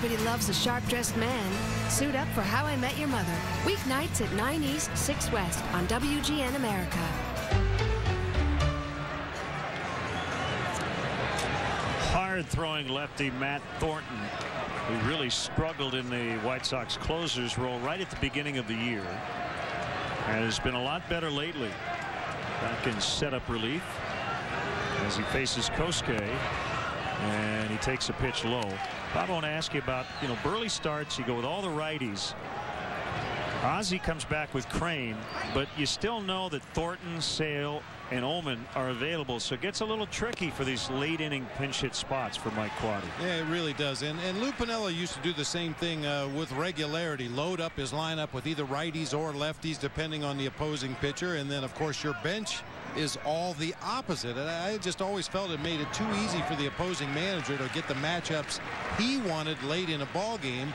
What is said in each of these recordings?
Everybody loves a sharp-dressed man. Suit up for How I Met Your Mother. Weeknights at 9 East, 6 West on WGN America. Hard-throwing lefty Matt Thornton, who really struggled in the White Sox closer's role right at the beginning of the year, has been a lot better lately. Back in setup relief as he faces Kosuke, and he takes a pitch low. Bob, I want to ask you about, Burley starts, you go with all the righties. Ozzie comes back with Crane, but you still know that Thornton, Sale, and Ullman are available, so it gets a little tricky for these late inning pinch hit spots for Mike Quade. Yeah, it really does. And Lou Piniella used to do the same thing with regularity. Load up his lineup with either righties or lefties depending on the opposing pitcher, and then of course your bench is all the opposite. And I just always felt it made it too easy for the opposing manager to get the matchups he wanted late in a ball game,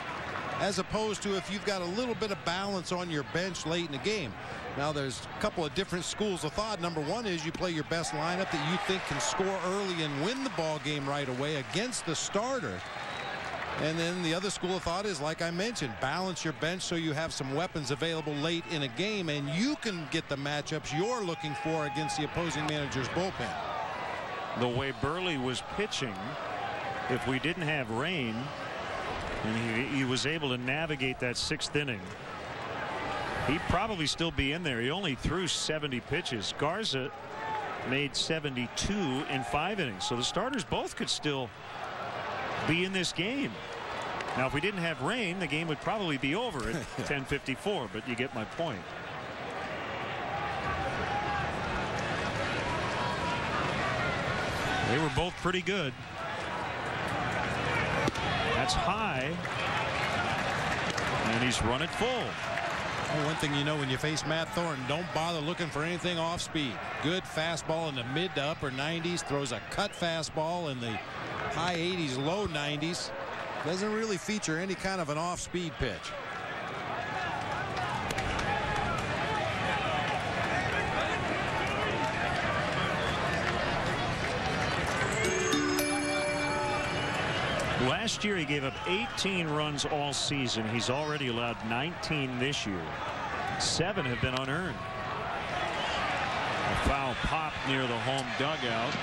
as opposed to if you've got a little bit of balance on your bench late in the game. Now there's a couple of different schools of thought. Number one is you play your best lineup that you think can score early and win the ball game right away against the starter. And then the other school of thought is, like I mentioned, balance your bench so you have some weapons available late in a game and you can get the matchups you're looking for against the opposing manager's bullpen. The way Burley was pitching, if we didn't have rain, and he was able to navigate that 6th inning, he'd probably still be in there. He only threw 70 pitches. Garza made 72 in 5 innings. So the starters both could still be in this game. Now, if we didn't have rain, the game would probably be over at 10:54, but you get my point. They were both pretty good. That's high, and he's run it full. Well, one thing you know when you face Matt Thornton, don't bother looking for anything off speed. Good fastball in the mid to upper 90s, throws a cut fastball in the high 80s, low 90s. Doesn't really feature any kind of an off speed pitch. Last year he gave up 18 runs all season. He's already allowed 19 this year. 7 have been unearned. A foul pop near the home dugout.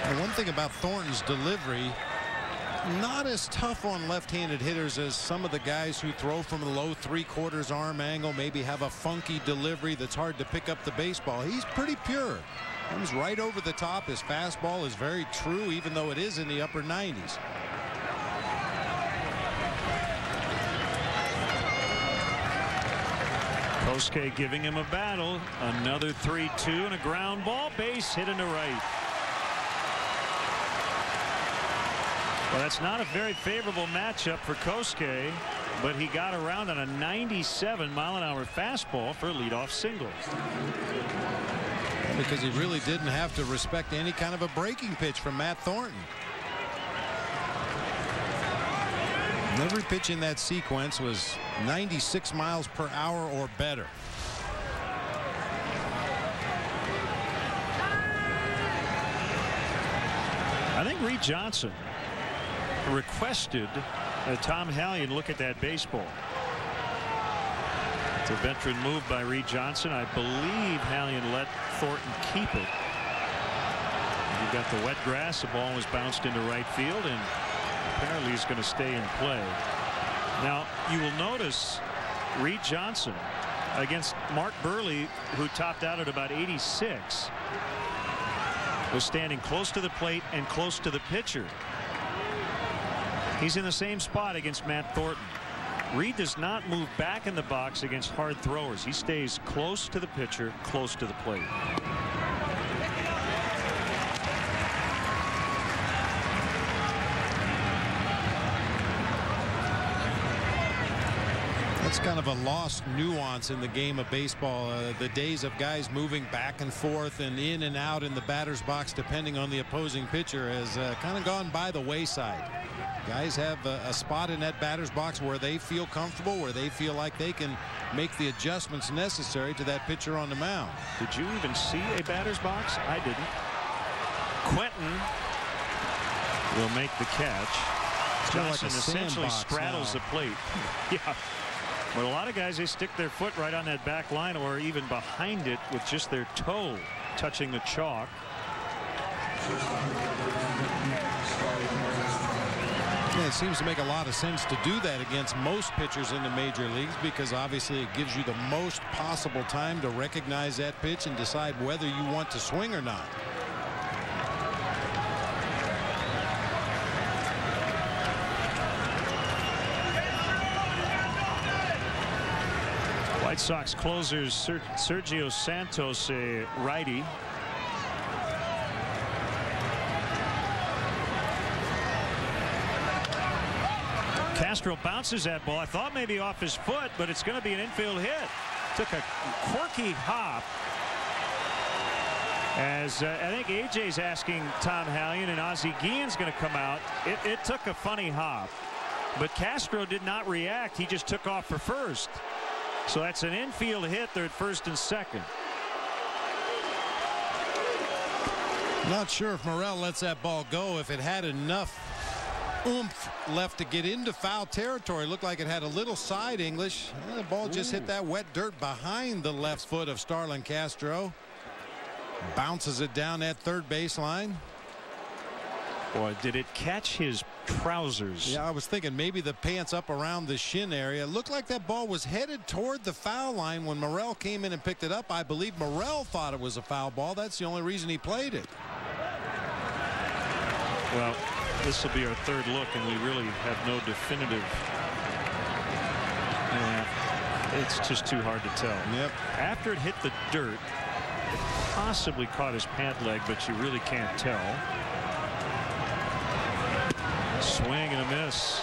And one thing about Thornton's delivery, not as tough on left-handed hitters as some of the guys who throw from a low 3/4 arm angle, maybe have a funky delivery that's hard to pick up the baseball. He's pretty pure. Comes right over the top. His fastball is very true, even though it is in the upper 90s. Kosuke giving him a battle. Another 3-2 and a ground ball, base hit into right. Well, that's not a very favorable matchup for Kosuke, but he got around on a 97-mile-an-hour fastball for a leadoff single. Because he really didn't have to respect any kind of a breaking pitch from Matt Thornton. Every pitch in that sequence was 96 miles per hour or better. I think Reed Johnson requested that Tom Hallion look at that baseball. It's a veteran move by Reed Johnson. I believe Hallion let Thornton keep it. He got the wet grass. The ball was bounced into right field, and apparently he's going to stay in play. Now, you will notice Reed Johnson against Mark Burley, who topped out at about 86, was standing close to the plate and close to the pitcher. He's in the same spot against Matt Thornton. Reed does not move back in the box against hard throwers. He stays close to the pitcher, close to the plate. That's kind of a lost nuance in the game of baseball. The days of guys moving back and forth and in and out in the batter's box depending on the opposing pitcher has kind of gone by the wayside. Guys have a spot in that batter's box where they feel comfortable, where they feel like they can make the adjustments necessary to that pitcher on the mound. Did you even see a batter's box? I didn't. Quentin will make the catch. Johnson like essentially straddles the plate. Yeah. But a lot of guys, they stick their foot right on that back line or even behind it with just their toe touching the chalk. Yeah, it seems to make a lot of sense to do that against most pitchers in the major leagues because obviously it gives you the most possible time to recognize that pitch and decide whether you want to swing or not. White Sox closers Sergio Santos, a righty. Castro bounces that ball. I thought maybe off his foot, but it's going to be an infield hit. Took a quirky hop. As I think AJ's asking Tom Hallion and Ozzie Guillen's going to come out. It took a funny hop, but Castro did not react. He just took off for first. So that's an infield hit. They're at first and second. Not sure if Morel lets that ball go. If it had enough oomph left to get into foul territory, looked like it had a little side English. The ball just hit that wet dirt behind the left foot of Starlin Castro. Bounces it down that third baseline. Boy, did it catch his trousers. Yeah, I was thinking maybe the pants up around the shin area. It looked like that ball was headed toward the foul line when Morel came in and picked it up. I believe Morel thought it was a foul ball. That's the only reason he played it. Well, this will be our third look, and we really have no definitive. It's just too hard to tell. Yep. After it hit the dirt, it possibly caught his pant leg, but you really can't tell. Swing and a miss.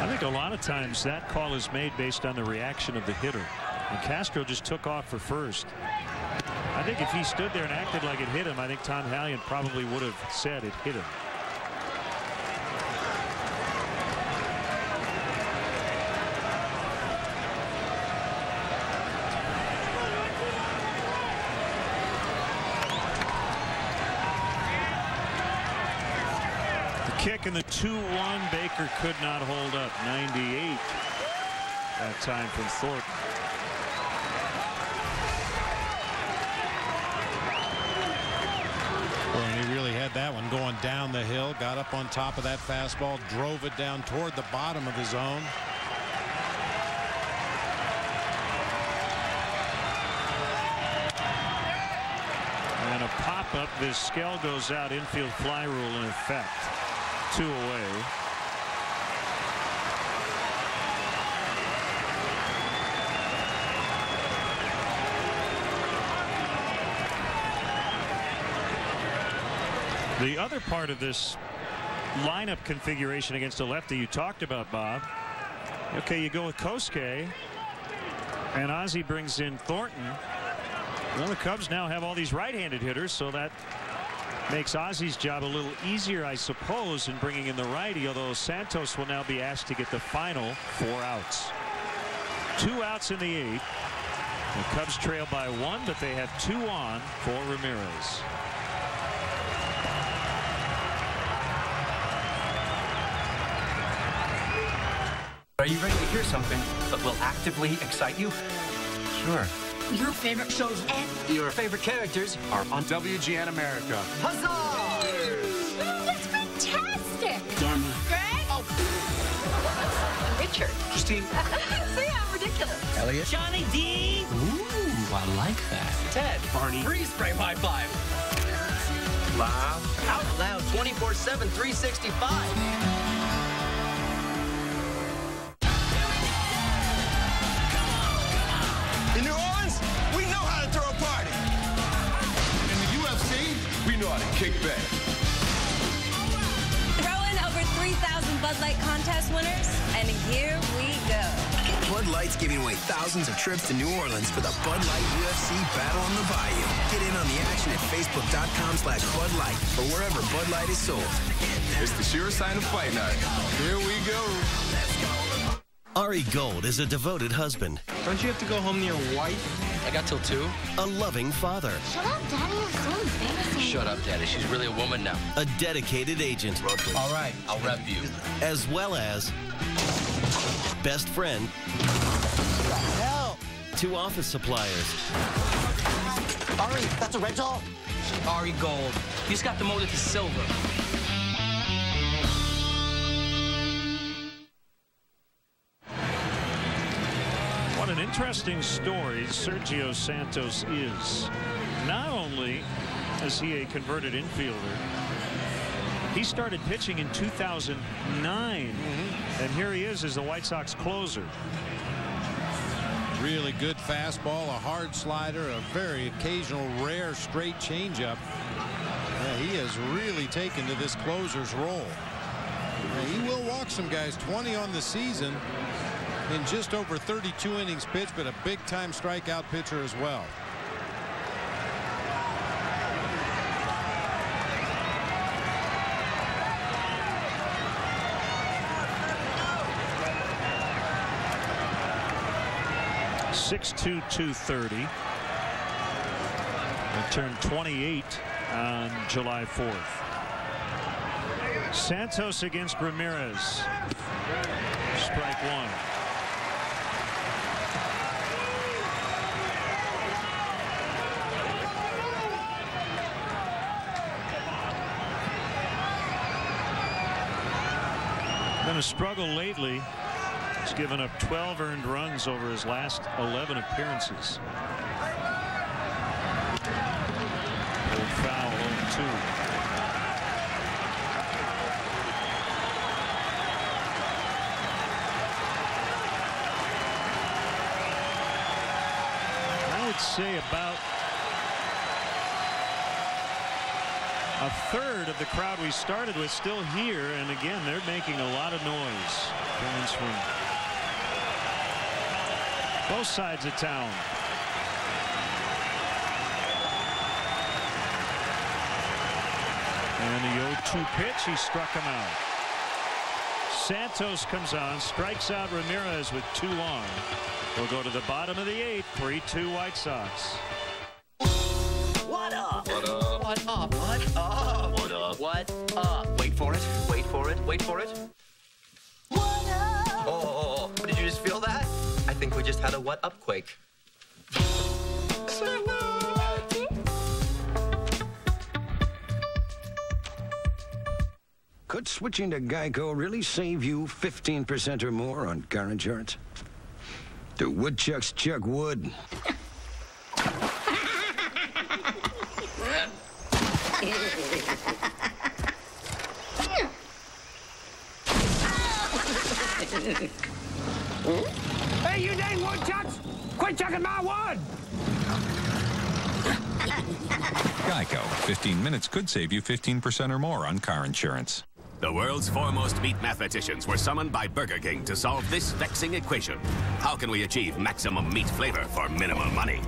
I think a lot of times that call is made based on the reaction of the hitter. And Castro just took off for first. I think if he stood there and acted like it hit him, I think Tom Hallion probably would have said it hit him. Kick in the 2-1. Baker could not hold up. 98 that time from Thornton. Well, and he really had that one going down the hill. Got up on top of that fastball, drove it down toward the bottom of the zone. And a pop-up. Vizquel goes out. Infield fly rule in effect. 2 away. The other part of this lineup configuration against a lefty you talked about, Bob. Okay, you go with Kosuke, and Ozzie brings in Thornton. Well, the Cubs now have all these right-handed hitters, so that makes Ozzie's job a little easier, I suppose, in bringing in the righty, although Santos will now be asked to get the final 4 outs. 2 outs in the 8th. The Cubs trail by 1, but they have 2 on for Ramirez. Are you ready to hear something that will actively excite you? Sure. Your favorite shows and Your favorite characters are on WGN America. Huzzah! Oh, that's fantastic! Dharma. Greg? Oh. Richard. Christine. See, I'm ridiculous. Elliot. Johnny D. Ooh, I like that. Ted. Barney. Freeze frame high five. Laugh. Out loud 24/7, 365. In New Orleans, we know how to throw a party. In the UFC, we know how to kick back. Throw in over 3,000 Bud Light contest winners, and here we go. Bud Light's giving away thousands of trips to New Orleans for the Bud Light UFC Battle on the Bayou. Get in on the action at Facebook.com/Bud Light or wherever Bud Light is sold. It's the sure sign of fight night. Here we go. Ari Gold is a devoted husband. Don't you have to go home to your wife? I got till 2. A loving father. Shut up, Daddy. I'm so embarrassing. Shut up, Daddy. She's really a woman now. A dedicated agent. All right, I'll rep you. As well as best friend. Hell! 2 office suppliers. Ari, that's a rental? Ari Gold. You just got demoted to silver. What an interesting story Sergio Santos is. Not only is he a converted infielder, he started pitching in 2009, and here he is as the White Sox closer. Really good fastball, a hard slider, a very occasional rare straight changeup. He has really taken to this closer's role. He will walk some guys. 20 on the season in just over 32 innings pitched, but a big-time strikeout pitcher as well. .6'2", 230. He turned 28 on July 4th. Santos against Ramirez. Strike 1. Been a struggle lately. He's given up 12 earned runs over his last 11 appearances. Old foul, 0-2. I would say about a third of the crowd we started with still here, and again they're making a lot of noise. Both sides of town. And the 0-2 pitch, he struck him out. Santos comes on, strikes out Ramirez with 2 on. We'll go to the bottom of the 8th, 3-2 White Sox. What up? What up? What up? What up? What up? What up? Wait for it. Wait for it. Wait for it. What up? Oh, did you just feel that? I think we just had a what up quake. Could switching to Geico really save you 15% or more on car insurance? Do woodchucks chuck wood? Hey, you dang woodchucks! Quit chucking my wood! Geico. 15 minutes could save you 15% or more on car insurance. The world's foremost meat mathematicians were summoned by Burger King to solve this vexing equation. How can we achieve maximum meat flavor for minimum money?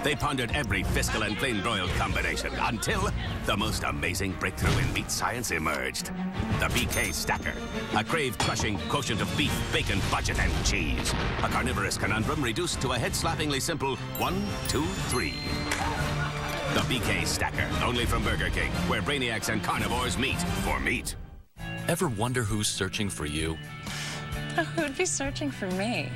They pondered every fiscal and plain-broiled combination until the most amazing breakthrough in meat science emerged. The BK Stacker, a crave-crushing quotient of beef, bacon, budget, and cheese. A carnivorous conundrum reduced to a head-slappingly simple 1, 2, 3. The BK Stacker, only from Burger King, where brainiacs and carnivores meet for meat. Ever wonder who's searching for you? Who'd be searching for me?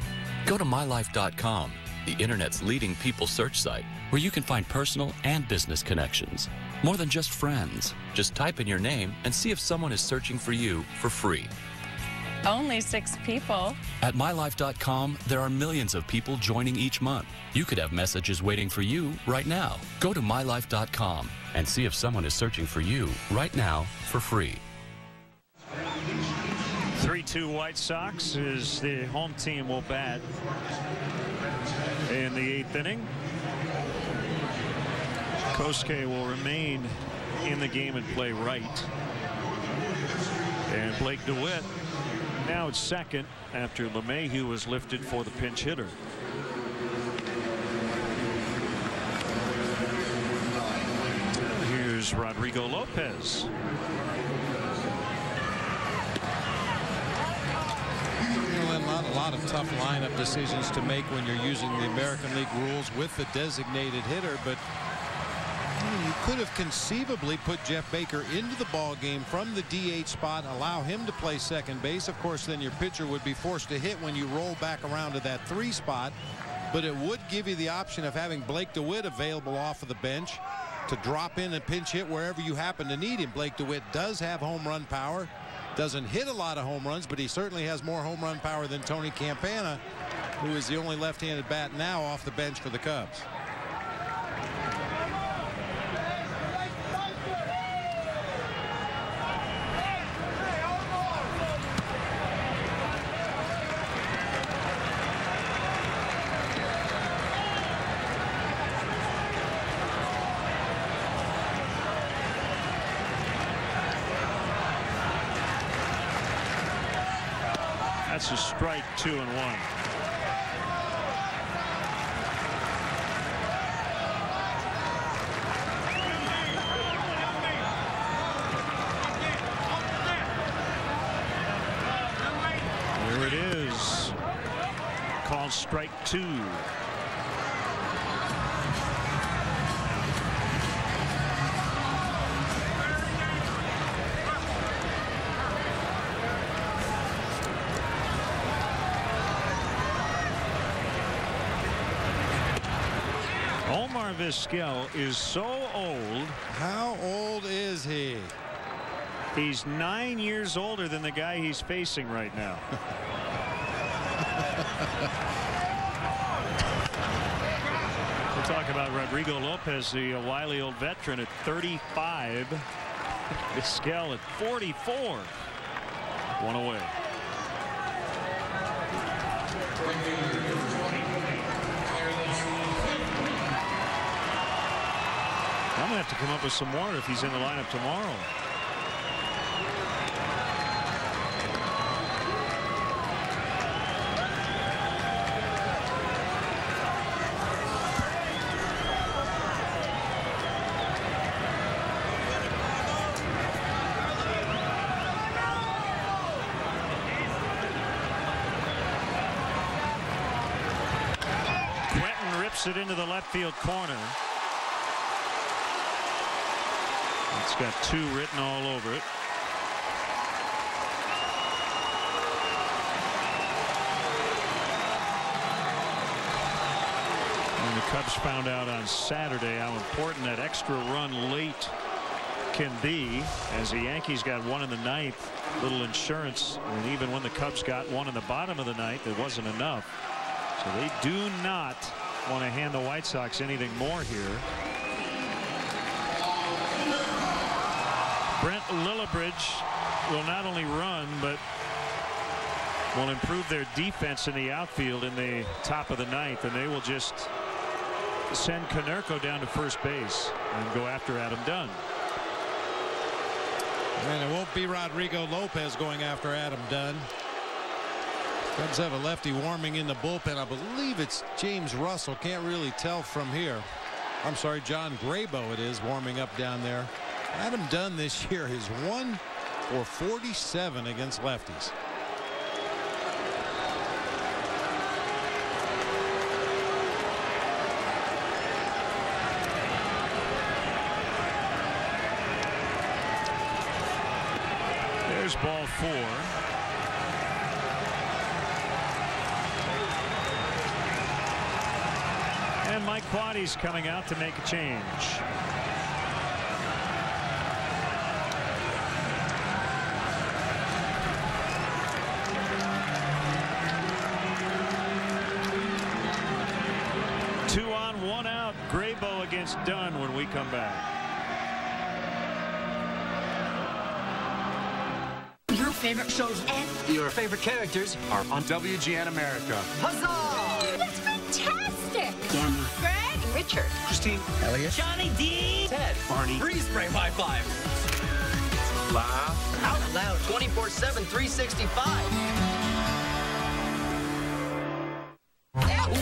Go to mylife.com, the internet's leading people search site, where you can find personal and business connections. More than just friends. Just type in your name and see if someone is searching for you for free. Only 6 people. At mylife.com, there are millions of people joining each month. You could have messages waiting for you right now. Go to mylife.com and see if someone is searching for you right now for free. 3-2 White Sox as the home team will bat in the 8th inning. Kosuke will remain in the game and play right. And Blake DeWitt now at second after LeMahieu was lifted for the pinch hitter. Here's Rodrigo Lopez. A lot of tough lineup decisions to make when you're using the American League rules with the designated hitter, but you could have conceivably put Jeff Baker into the ball game from the DH spot, allow him to play second base. Of course, then your pitcher would be forced to hit when you roll back around to that 3 spot, but it would give you the option of having Blake DeWitt available off of the bench to drop in and pinch hit wherever you happen to need him. Blake DeWitt does have home run power. Doesn't hit a lot of home runs, but he certainly has more home run power than Tony Campana, who is the only left-handed bat now off the bench for the Cubs. That's a strike, 2-1. There it is. Called strike 2. Vizquel is so old. How old is he? He's 9 years older than the guy he's facing right now. We'll talk about Rodrigo Lopez, the wily old veteran, at 35. Vizquel at 44. 1 away. I'm going to have to come up with some more if he's in the lineup tomorrow. Quentin rips it into the left field corner. It's got 2 written all over it. And the Cubs found out on Saturday how important that extra run late can be, as the Yankees got 1 in the 9th. Little insurance, and even when the Cubs got 1 in the bottom of the 9th, it wasn't enough. So they do not want to hand the White Sox anything more here. Brent Lillibridge will not only run, but will improve their defense in the outfield in the top of the 9th, and they will just send Konerko down to first base and go after Adam Dunn. And it won't be Rodrigo Lopez going after Adam Dunn. Cubs have a lefty warming in the bullpen. I believe it's James Russell. Can't really tell from here. I'm sorry, John Graybo it is warming up down there. Adam Dunn this year is 1 for 47 against lefties. There's ball 4. And Mike Quaddy's coming out to make a change. Two on, 1 out. Graybo against Dunn when we come back. Your favorite shows and your favorite characters are on WGN America. Huzzah! That's fantastic! Danny, Greg, Richard, Christine, Elliot, Johnny D, Ted, Barney, Freeze Spray High Five. Laugh out loud 24/7, 365.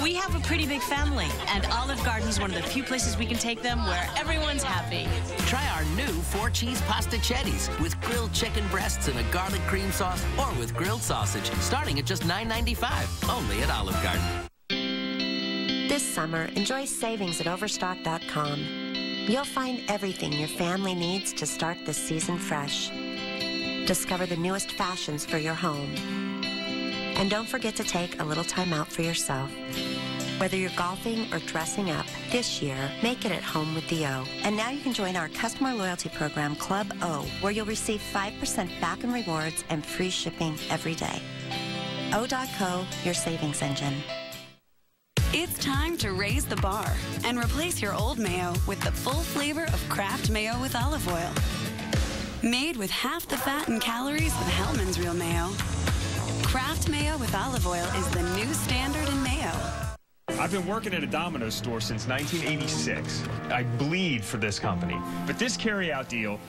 We have a pretty big family, and Olive Garden's one of the few places we can take them where everyone's happy. Try our new 4-cheese pastichettis with grilled chicken breasts and a garlic cream sauce, or with grilled sausage, starting at just $9.95, only at Olive Garden. This summer, enjoy savings at Overstock.com. You'll find everything your family needs to start the season fresh. Discover the newest fashions for your home. And don't forget to take a little time out for yourself. Whether you're golfing or dressing up, this year, make it at home with the O. And now you can join our customer loyalty program, Club O, where you'll receive 5% back in rewards and free shipping every day. O.co, your savings engine. It's time to raise the bar and replace your old mayo with the full flavor of Kraft Mayo with olive oil. Made with half the fat and calories of Hellmann's Real Mayo, Kraft Mayo with olive oil is the new standard in mayo. I've been working at a Domino's store since 1986. I bleed for this company. But this carryout deal,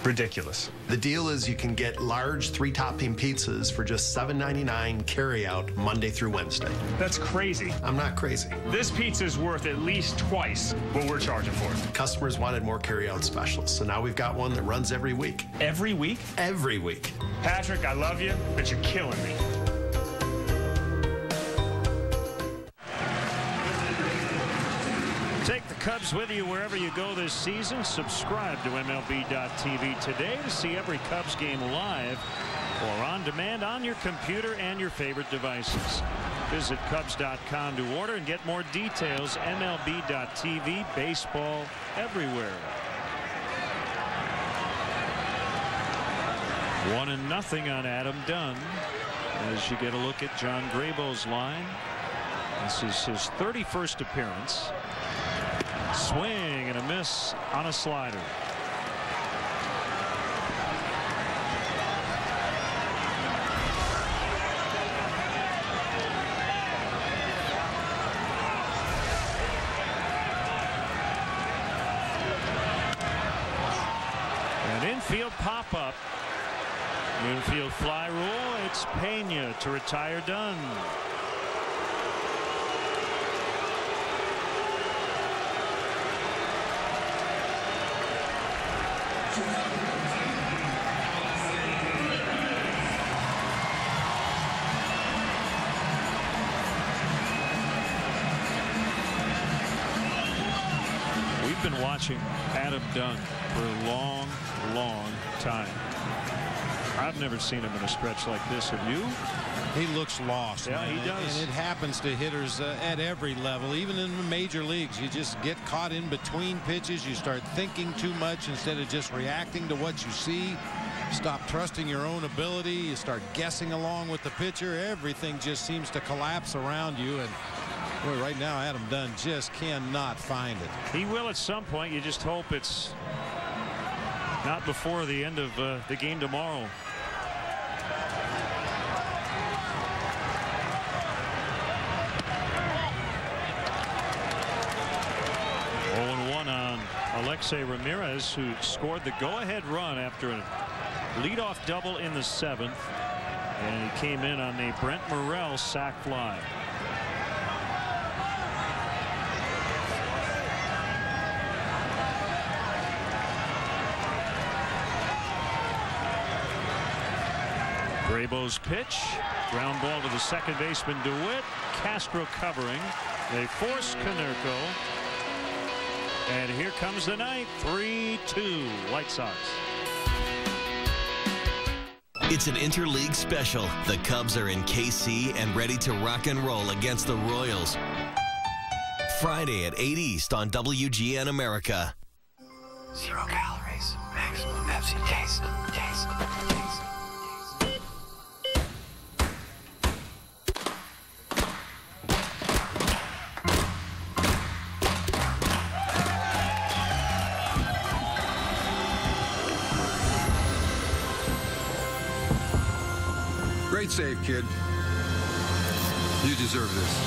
ridiculous. The deal is you can get large 3-topping pizzas for just $7.99 carryout Monday through Wednesday. That's crazy. I'm not crazy. This pizza's worth at least twice what we're charging for it. Customers wanted more carryout specials, so now we've got one that runs every week. Every week? Every week. Patrick, I love you, but you're killing me. Take the Cubs with you wherever you go this season. Subscribe to MLB.tv today to see every Cubs game live or on demand on your computer and your favorite devices. Visit Cubs.com to order and get more details. MLB.tv, baseball everywhere. 1-0 on Adam Dunn as you get a look at John Graybo's line. This is his 31st appearance. Swing and a miss on a slider. An infield pop-up. Infield fly rule. It's Pena to retire Dunn. We've been watching Adam Dunn for a long time. I've never seen him in a stretch like this. Have you? He looks lost. Yeah, man. he does. And it happens to hitters at every level, even in the major leagues. You just get caught in between pitches. You start thinking too much instead of just reacting to what you see. Stop trusting your own ability. You start guessing along with the pitcher. Everything just seems to collapse around you. And boy, right now, Adam Dunn just cannot find it. He will at some point. You just hope it's not before the end of the game tomorrow. Alexei Ramirez, who scored the go-ahead run after a leadoff double in the 7th, and he came in on the Brent Morrell sac fly. Graybo's pitch, ground ball to the second baseman DeWitt. Castro covering. They force Konerko. And here comes the ninth. 3-2 White Sox. It's an interleague special. The Cubs are in KC and ready to rock and roll against the Royals. Friday at 8 East on WGN America. 0 calories. Maximum Pepsi taste. Great save, kid. You deserve this.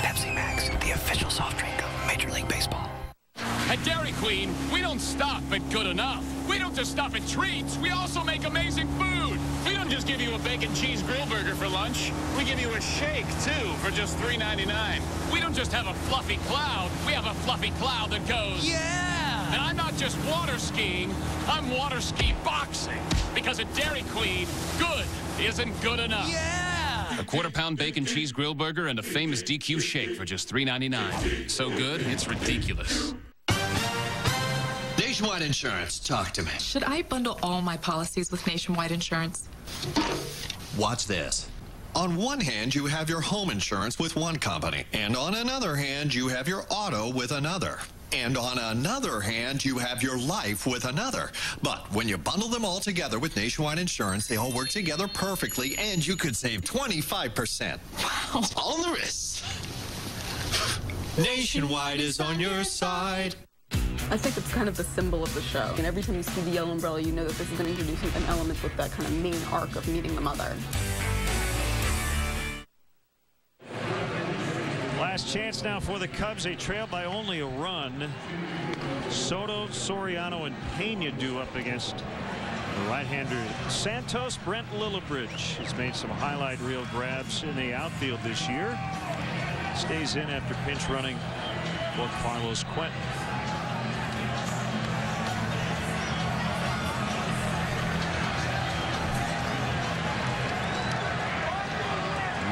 Pepsi Max, the official soft drink of Major League Baseball. At Dairy Queen, we don't stop at good enough. We don't just stop at treats. We also make amazing food. We don't just give you a bacon cheese grill burger for lunch. We give you a shake, too, for just $3.99. We don't just have a fluffy cloud. We have a fluffy cloud that goes... Yeah! And I'm not just water skiing. I'm water ski boxing. Because at Dairy Queen, good isn't good enough. Yeah! A quarter-pound bacon cheese grill burger and a famous DQ shake for just $3.99. So good, it's ridiculous. Nationwide Insurance, talk to me. Should I bundle all my policies with Nationwide Insurance? Watch this. On one hand, you have your home insurance with one company, and on another hand, you have your auto with another. And on another hand, you have your life with another. But when you bundle them all together with Nationwide Insurance, they all work together perfectly, and you could save 25%. Wow. On the wrist. Nationwide is on your side. I think it's kind of the symbol of the show. And every time you see the yellow umbrella, you know that this is going to introduce an element with that kind of main arc of meeting the mother. Last chance now for the Cubs. They trail by only a run. Soto, Soriano, and Pena do up against the right-hander Santos. Brent Lillibridge has made some highlight reel grabs in the outfield this year. Stays in after pinch running for Carlos Quentin.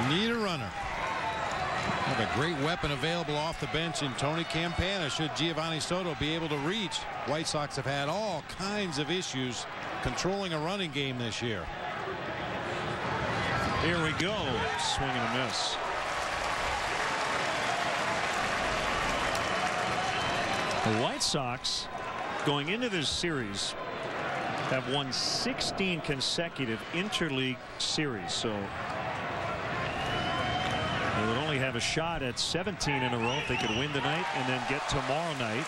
Need a runner. Have a great weapon available off the bench in Tony Campana should Giovanni Soto be able to reach. White Sox have had all kinds of issues controlling a running game this year. Here we go. Swing and a miss. The White Sox going into this series have won 16 consecutive interleague series. So they would only have a shot at 17 in a row if they could win tonight and then get tomorrow night.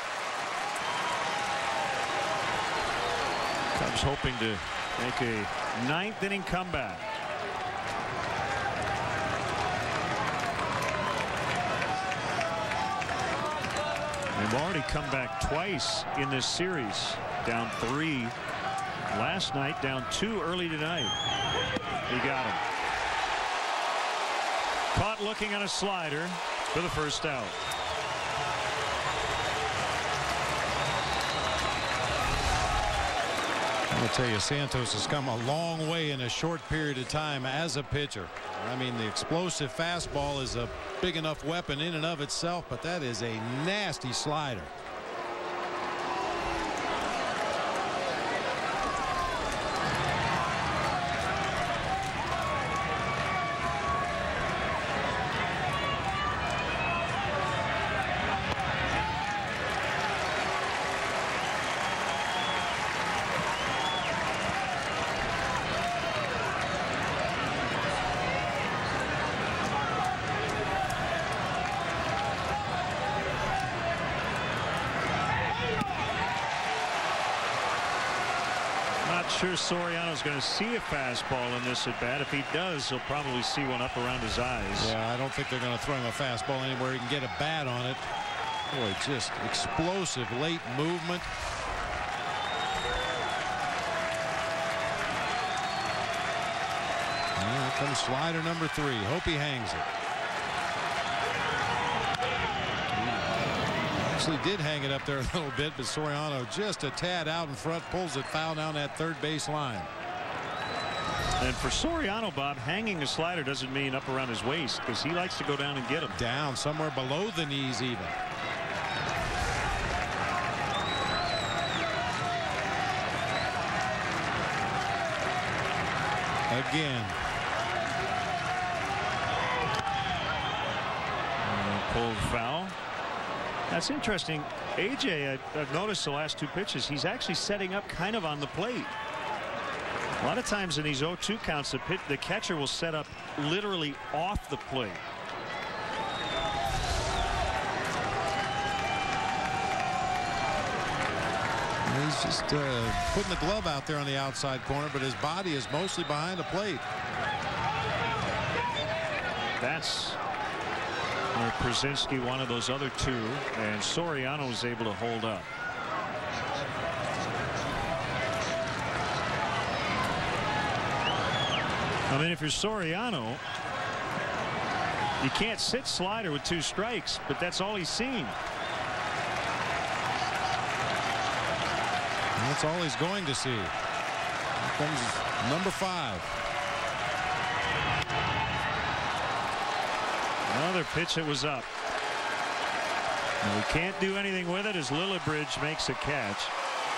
Cubs hoping to make a 9th inning comeback. They've already come back twice in this series. Down 3 last night, down 2 early tonight. He got him. Caught looking at a slider for the first out. I'll tell you, Santos has come a long way in a short period of time as a pitcher. I mean, the explosive fastball is a big enough weapon in and of itself, but that is a nasty slider. Sure, Soriano's going to see a fastball in this at bat. If he does, he'll probably see one up around his eyes. Yeah, I don't think they're going to throw him a fastball anywhere he can get a bat on it. Boy, just explosive late movement. And here comes slider number 3. Hope he hangs it. Actually did hang it up there a little bit, but Soriano just a tad out in front, pulls it foul down that third base line. And for Soriano, Bob, hanging a slider doesn't mean up around his waist, because he likes to go down and get him. Down somewhere below the knees even. Again. Pulled foul. That's interesting. AJ, I've noticed the last 2 pitches, he's actually setting up kind of on the plate. A lot of times in these 0-2 counts, the catcher will set up literally off the plate. He's just putting the glove out there on the outside corner, but his body is mostly behind the plate. That's where Przinski one of those other two, and Soriano was able to hold up. I mean, if you're Soriano, you can't sit slider with 2 strikes, but that's all he's seen. And that's all he's going to see. Here comes number 5. Another pitch that was up. And we can't do anything with it as Lillibridge makes a catch.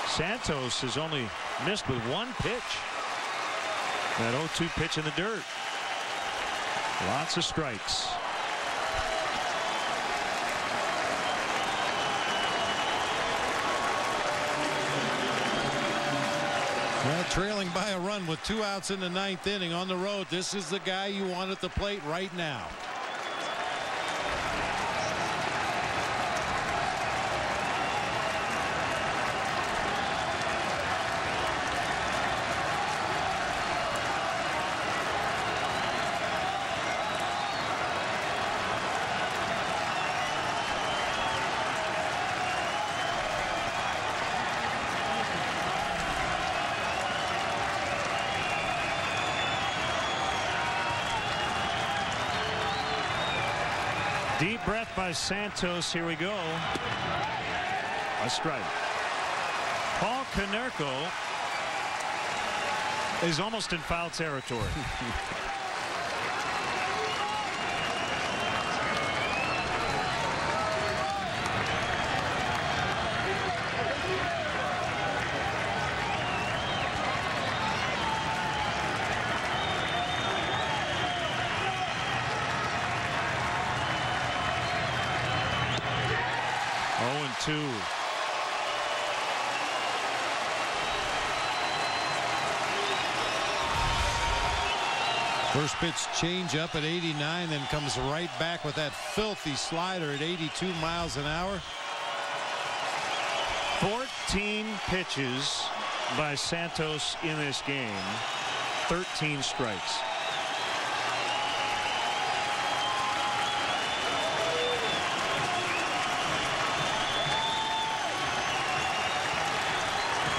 Santos has only missed with 1 pitch. That 0-2 pitch in the dirt. Lots of strikes. Well, trailing by a run with 2 outs in the 9th inning on the road. This is the guy you want at the plate right now. Deep breath by Santos. Here we go. A strike. Paul Konerko is almost in foul territory. First pitch change up at 89, then comes right back with that filthy slider at 82 miles an hour. 14 pitches by Santos in this game. 13 strikes.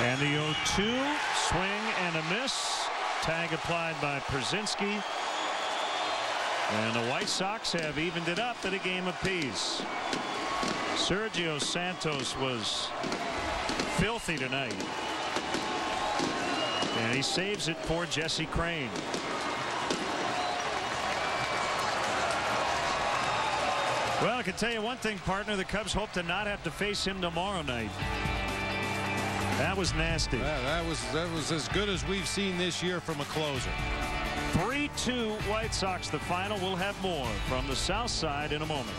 And the 0-2 swing and a miss. Tag applied by Przinski. And the White Sox have evened it up at a game apiece. Sergio Santos was filthy tonight. And he saves it for Jesse Crain. Well, I can tell you one thing, partner. The Cubs hope to not have to face him tomorrow night. That was nasty. That was as good as we've seen this year from a closer. 3-2 White Sox, the final. We'll have more from the South Side in a moment.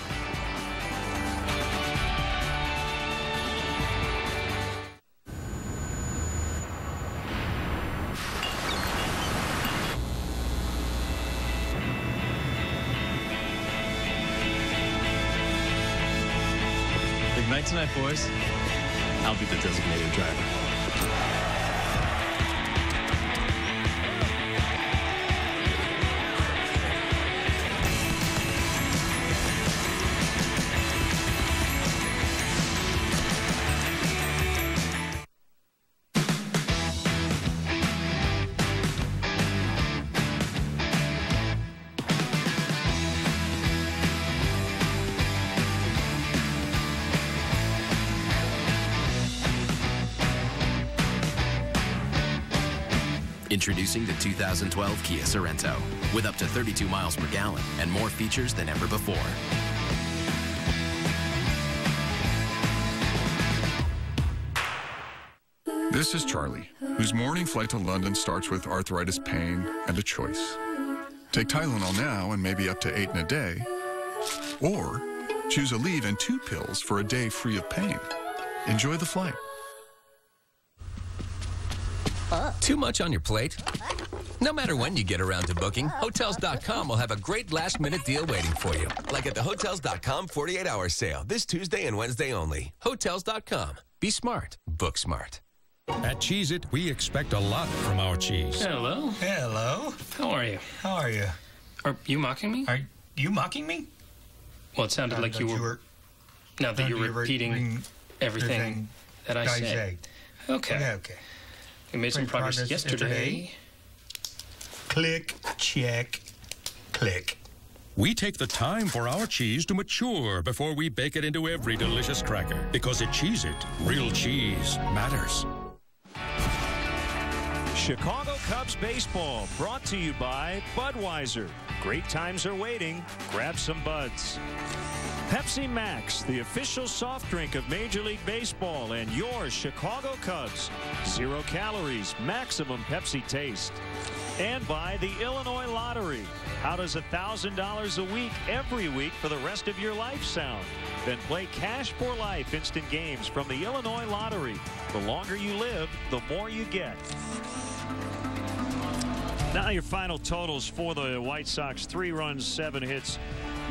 Big night tonight, boys. I'll be the designated driver. Introducing the 2012 Kia Sorento, with up to 32 miles per gallon and more features than ever before. This is Charlie, whose morning flight to London starts with arthritis pain and a choice. Take Tylenol now and maybe up to 8 in a day, or choose Aleve and 2 pills for a day free of pain. Enjoy the flight. Too much on your plate? No matter when you get around to booking, Hotels.com will have a great last-minute deal waiting for you. Like at the Hotels.com 48-hour sale this Tuesday and Wednesday only. Hotels.com. Be smart. Book smart. At Cheez-It, we expect a lot from our cheese. Hello. Hello. How are you? How are you? Are you mocking me? Are you mocking me? Well, it sounded like you were. Now that you're repeating everything that I say. Okay. We made some progress yesterday. Click, check, click. We take the time for our cheese to mature before we bake it into every delicious cracker. Because at Cheez-It, real cheese matters. Chicago Cubs baseball brought to you by Budweiser. Great times are waiting. Grab some buds. Pepsi Max, the official soft drink of Major League Baseball, and your Chicago Cubs. 0 calories, maximum Pepsi taste. And by the Illinois Lottery. How does $1,000 a week every week for the rest of your life sound? Then play Cash for Life instant games from the Illinois Lottery. The longer you live, the more you get. Now your final totals for the White Sox: 3 runs, 7 hits,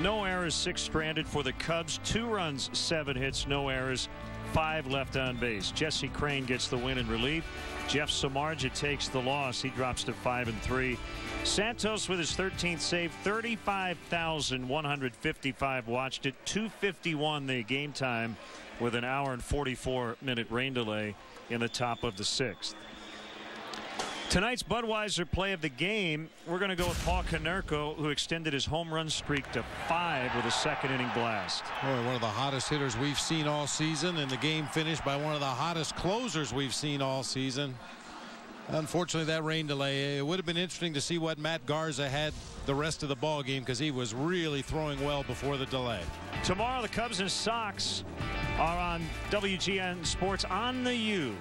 no errors, 6 stranded. For the Cubs, 2 runs, 7 hits, no errors, 5 left on base. Jesse Crain gets the win in relief. Jeff Samardzija takes the loss. He drops to 5-3. Santos with his 13th save. 35,155 watched it. 2:51 the game time with an hour and 44-minute rain delay in the top of the 6th. Tonight's Budweiser play of the game, we're going to go with Paul Konerko, who extended his home run streak to 5 with a 2nd inning blast. Boy, one of the hottest hitters we've seen all season, and the game finished by one of the hottest closers we've seen all season. Unfortunately, that rain delay, it would have been interesting to see what Matt Garza had the rest of the ball game, because he was really throwing well before the delay. Tomorrow, the Cubs and Sox are on WGN Sports on the U.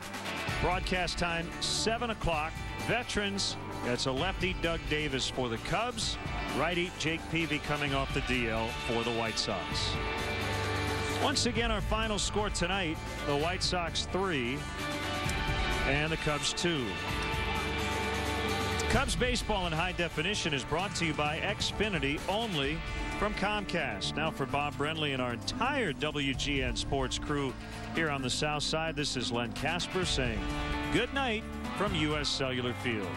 Broadcast time 7 o'clock. Veterans, that's a lefty, Doug Davis for the Cubs. Righty, Jake Peavy coming off the DL for the White Sox. Once again, our final score tonight, the White Sox 3 and the Cubs 2. Cubs baseball in high definition is brought to you by Xfinity, only from Comcast. Now for Bob Brenly and our entire WGN Sports crew here on the South Side, this is Len Casper saying good night from U.S. Cellular Field.